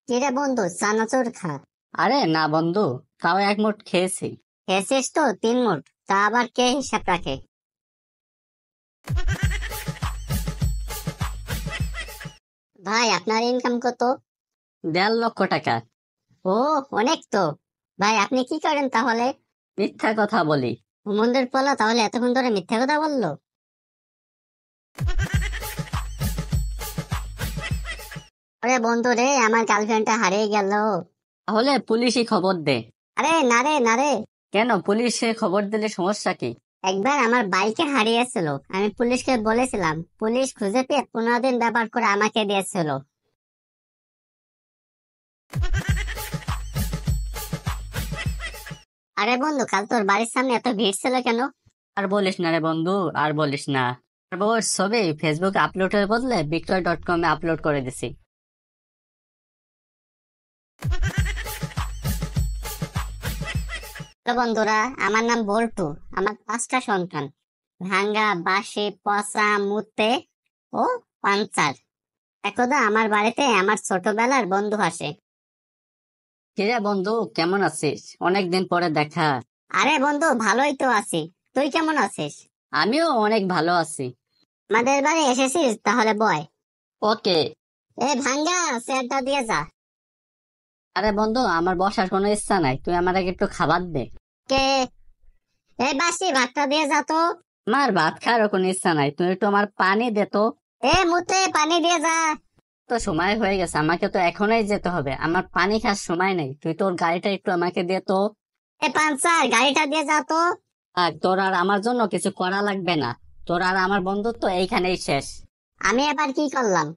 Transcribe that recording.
কিরে বন্ধু, চানাচুর খা। আরে না বন্ধু, তাও এক মুঠ খেয়েছি। খেয়েছিস তো 3 মুঠ, তা আবার কে হিসাব রাখে? ভাই, আপনার ইনকাম কত? 1.5 লক্ষ টাকা। ও, অনেক তো। ভাই, আপনি কি করেন তাহলে? মিথ্যা কথা বলি? হুমন্দের পোলা তাহলে এতক্ষণ ধরে মিথ্যা কথা বললো? আরে বন্ধু রে, আমার গার্লফ্রেন্ডটা হারিয়ে গেল। তাহলে পুলিশই খবর দে। আরে না রে, না রে। কেন, পুলিশে খবর দিলে সমস্যা কি? একবার আমার বাইকে হারিয়েছিল, আমি পুলিশকে বলেছিলাম, পুলিশ খুঁজে পেয়ে 15 দিন ব্যবহার করে আমাকে দিয়েছিল। আরে বন্ধু, কাল তোর বাড়ির সামনে এত ভিড় ছিল কেন? আর বলিস না রে বন্ধু, আর বলিস না। আর বউর ছবি ফেসবুকে আপলোডের বদলে বিক্রয়.com-এ আপলোড করে দিছি। তো বন্ধুরা, আমার নাম বল্টু। আমার 5টা সন্তান। ভাঙ্গা, বাঁশি, পচা, মুতে ও পাঞ্চার। একদা আমার বাড়িতে আমার ছোটবেলার বন্ধু আসে। কিরে বন্ধু, কেমন আছিস? অনেকদিন পরে দেখা। আরে বন্ধু, ভালোই তো আছি। তুই কেমন আছিস? আমিও অনেক ভালো আছি। আমাদের বাড়ি এসেছিস? তাহলে বয়। ওকে। এ ভাঙ্গা, চেয়ারটা দিয়ে যা। আরে বন্ধু, আমার বসার কোনো ইচ্ছা নাই, তুই আমাকে একটু খাবার দে। কে? এ বাসি, ভাতটা দিয়ে যা তো। আমার ভাত খাওয়ার কোনো ইচ্ছা নাই, তুই একটু আমার পানি দে তো। এ মুতে, পানি দিয়ে যা। তো সময় হয়ে গেছে, আমাকে তো এখনই যেতে হবে, আমার পানি খাওয়ার সময় নেই, তুই তোর গাড়িটা একটু আমাকে দে তো। এ পাঞ্চার, গাড়িটা দিয়ে যা তো। আর তোর আর আমার জন্য কিছু করা লাগবে না, তোর আর আমার বন্ধুত্ব এইখানেই শেষ। আমি এবার কি করলাম?